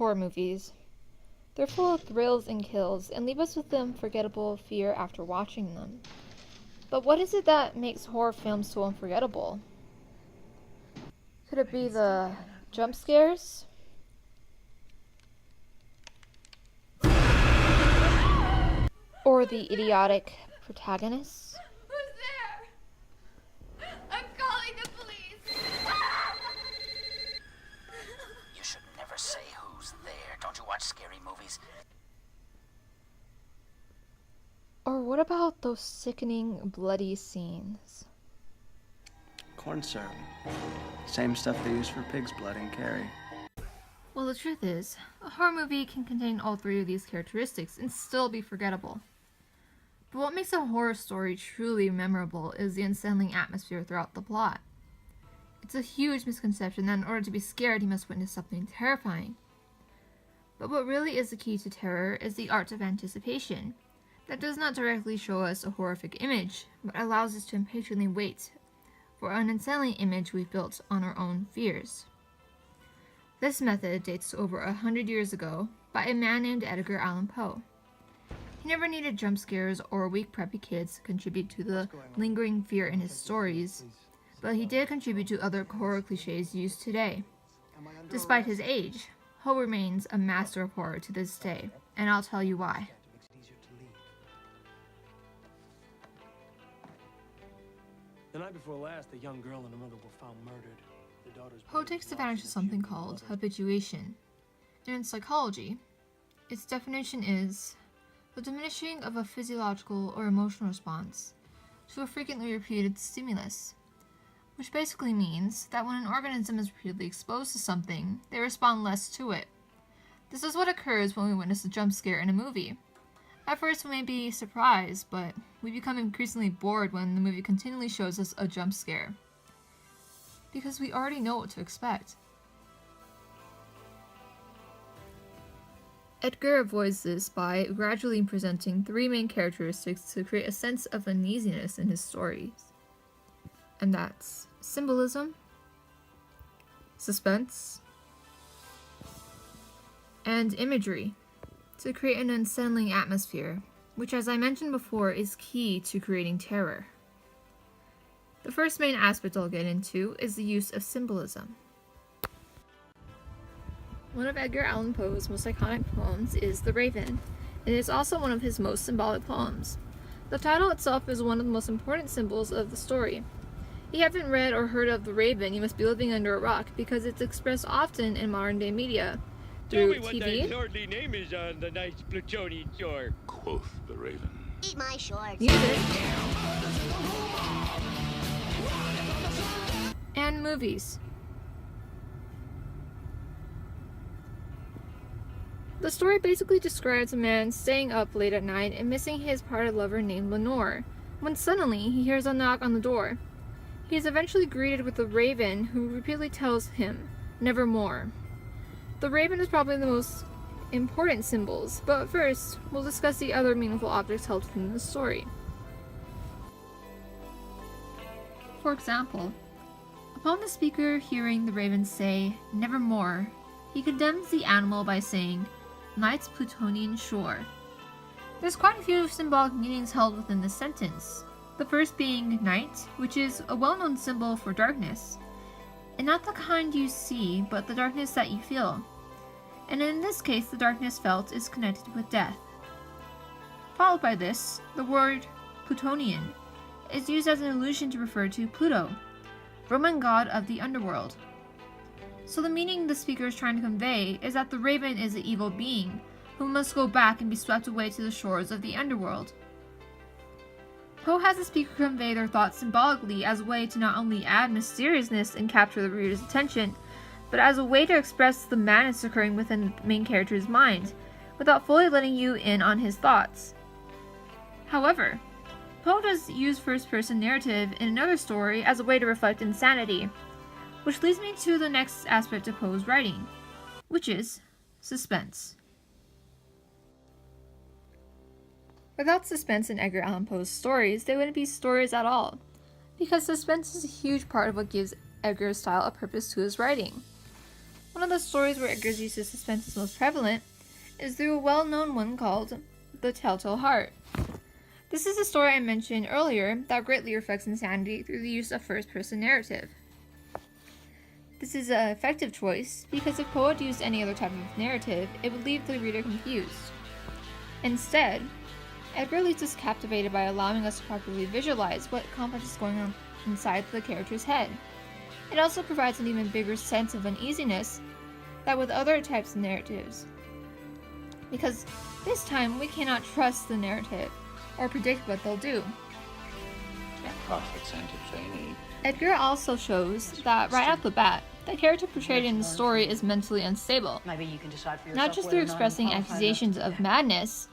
horror movies. They're full of thrills and kills and leave us with unforgettable fear after watching them. But what is it that makes horror films so unforgettable? Could it be the jump scares? Or the idiotic protagonists? Who's there? I'm calling the police. You should never say who's there. Don't you watch scary movies? Or what about those sickening, bloody scenes? Corn syrup. Same stuff they use for pig's blood in Carrie. Well, the truth is, a horror movie can contain all three of these characteristics and still be forgettable. But what makes a horror story truly memorable is the unsettling atmosphere throughout the plot. It's a huge misconception that in order to be scared, you must witness something terrifying. But what really is the key to terror is the art of anticipation. That does not directly show us a horrific image, but allows us to impatiently wait for an unsettling image we've built on our own fears. This method dates to over 100 years ago by a man named Edgar Allan Poe. He never needed jump scares or weak preppy kids to contribute to the lingering fear in his stories, but he did contribute to other horror cliches used today. Despite his age, Poe remains a master of horror to this day, and I'll tell you why. The night before last, a young girl and her mother were found murdered. Poe takes advantage of something called habituation. In psychology, its definition is the diminishing of a physiological or emotional response to a frequently repeated stimulus, which basically means that when an organism is repeatedly exposed to something, they respond less to it. This is what occurs when we witness a jump scare in a movie. At first we may be surprised, but we become increasingly bored when the movie continually shows us a jump scare, because we already know what to expect. Edgar avoids this by gradually presenting three main characteristics to create a sense of uneasiness in his stories. And that's symbolism, suspense, and imagery to create an unsettling atmosphere, which, as I mentioned before, is key to creating terror. The first main aspect I'll get into is the use of symbolism. One of Edgar Allan Poe's most iconic poems is The Raven. It is also one of his most symbolic poems. The title itself is one of the most important symbols of the story. If you haven't read or heard of The Raven, you must be living under a rock, because it's expressed often in modern-day media, through Tell me TV, what thy lordly name is on the nice Plutonian shore. Quoth the raven. Eat my shorts. music, and movies. The story basically describes a man staying up late at night and missing his parted lover named Lenore, when suddenly he hears a knock on the door. He is eventually greeted with a raven who repeatedly tells him, "Nevermore." The raven is probably the most important symbols, but first, we'll discuss the other meaningful objects held within the story. For example, upon the speaker hearing the raven say, "Nevermore," he condemns the animal by saying, "Night's Plutonian shore." There's quite a few symbolic meanings held within this sentence. The first being night, which is a well-known symbol for darkness, and not the kind you see, but the darkness that you feel. And in this case, the darkness felt is connected with death. Followed by this, the word Plutonian is used as an allusion to refer to Pluto, Roman god of the underworld. So the meaning the speaker is trying to convey is that the raven is an evil being who must go back and be swept away to the shores of the underworld. Poe has the speaker convey their thoughts symbolically as a way to not only add mysteriousness and capture the reader's attention, but as a way to express the madness occurring within the main character's mind, without fully letting you in on his thoughts. However, Poe does use first-person narrative in another story as a way to reflect insanity, which leads me to the next aspect of Poe's writing, which is suspense. Without suspense in Edgar Allan Poe's stories, they wouldn't be stories at all, because suspense is a huge part of what gives Edgar's style a purpose to his writing. One of the stories where Edgar's use of suspense is most prevalent is through a well-known one called The Telltale Heart. This is a story I mentioned earlier that greatly reflects insanity through the use of first-person narrative. This is an effective choice because if Poe had used any other type of narrative, it would leave the reader confused. Instead, Edgar leaves us captivated by allowing us to properly visualize what conflict is going on inside the character's head. It also provides an even bigger sense of uneasiness than with other types of narratives, because this time we cannot trust the narrative or predict what they'll do. And profit center trainee. Edgar also shows that right off the bat, the character portrayed in the story is mentally unstable, Maybe you can decide for yourself. not just through expressing accusations of madness,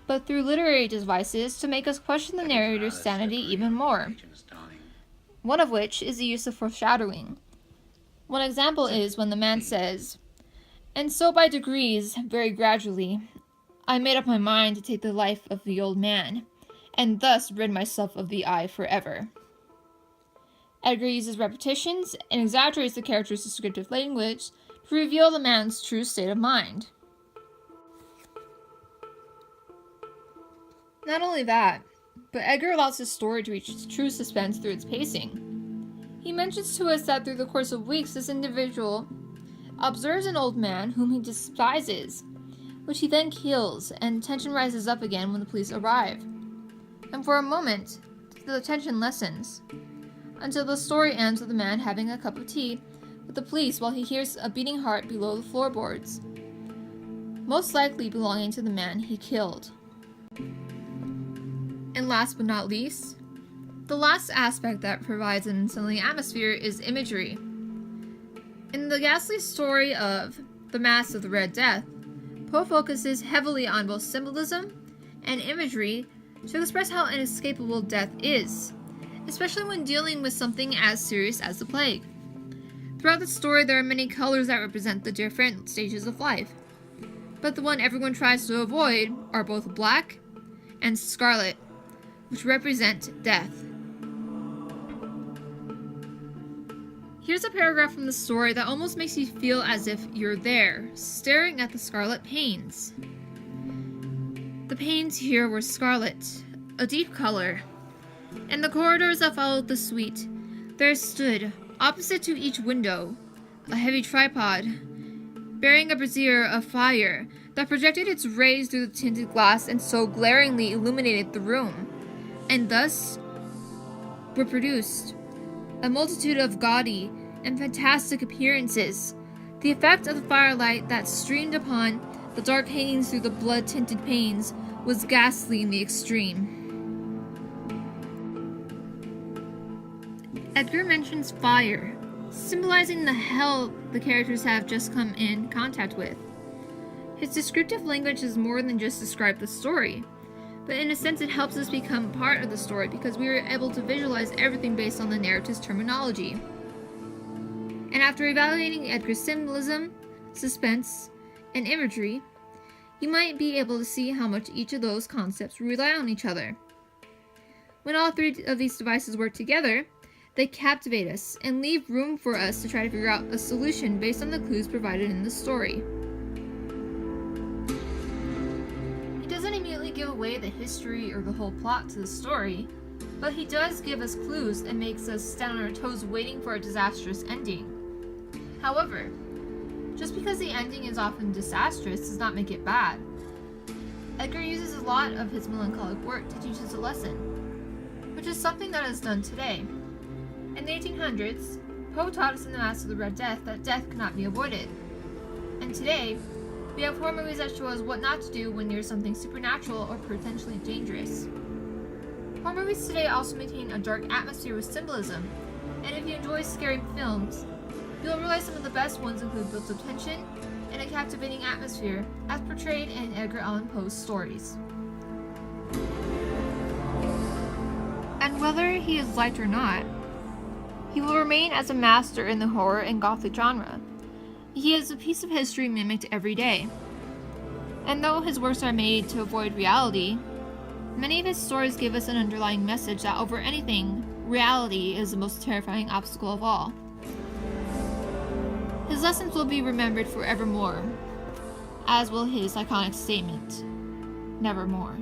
but through literary devices to make us question the narrator's sanity even more. One of which is the use of foreshadowing. One example is when the man says, "And so by degrees, very gradually, I made up my mind to take the life of the old man, and thus rid myself of the eye forever." Edgar uses repetitions and exaggerates the character's descriptive language to reveal the man's true state of mind. Not only that, but Edgar allows his story to reach its true suspense through its pacing. He mentions to us that through the course of weeks, this individual observes an old man whom he despises, which he then kills, and tension rises up again when the police arrive. And for a moment, the tension lessens, until the story ends with the man having a cup of tea with the police while he hears a beating heart below the floorboards, most likely belonging to the man he killed. And last but not least, the last aspect that provides an unsettling atmosphere is imagery. In the ghastly story of The Mask of the Red Death, Poe focuses heavily on both symbolism and imagery to express how inescapable death is, especially when dealing with something as serious as the plague. Throughout the story, there are many colors that represent the different stages of life, but the one everyone tries to avoid are both black and scarlet, which represent death. Here's a paragraph from the story that almost makes you feel as if you're there, staring at the scarlet panes. The panes here were scarlet, a deep color. In the corridors that followed the suite, there stood, opposite to each window, a heavy tripod, bearing a brazier of fire that projected its rays through the tinted glass and so glaringly illuminated the room, and thus were produced a multitude of gaudy and fantastic appearances. The effect of the firelight that streamed upon the dark hangings through the blood-tinted panes was ghastly in the extreme. Edgar mentions fire, symbolizing the hell the characters have just come in contact with. His descriptive language is more than just describe the story, but in a sense it helps us become part of the story because we are able to visualize everything based on the narrative's terminology. And after evaluating Edgar's symbolism, suspense, and imagery, you might be able to see how much each of those concepts rely on each other. When all three of these devices work together, they captivate us and leave room for us to try to figure out a solution based on the clues provided in the story. He doesn't immediately give away the history or the whole plot to the story, but he does give us clues and makes us stand on our toes waiting for a disastrous ending. However, just because the ending is often disastrous does not make it bad. Edgar uses a lot of his melancholic work to teach us a lesson, which is something that is done today. In the 1800s, Poe taught us in The Mask of the Red Death that death cannot be avoided. And today, we have horror movies that show us what not to do when there's something supernatural or potentially dangerous. Horror movies today also maintain a dark atmosphere with symbolism, and if you enjoy scary films, you'll realize some of the best ones include built-up tension and a captivating atmosphere as portrayed in Edgar Allan Poe's stories. And whether he is liked or not, he will remain as a master in the horror and gothic genre. He is a piece of history mimicked every day. And though his works are made to avoid reality, many of his stories give us an underlying message that over anything, reality is the most terrifying obstacle of all. His lessons will be remembered forevermore, as will his iconic statement, nevermore.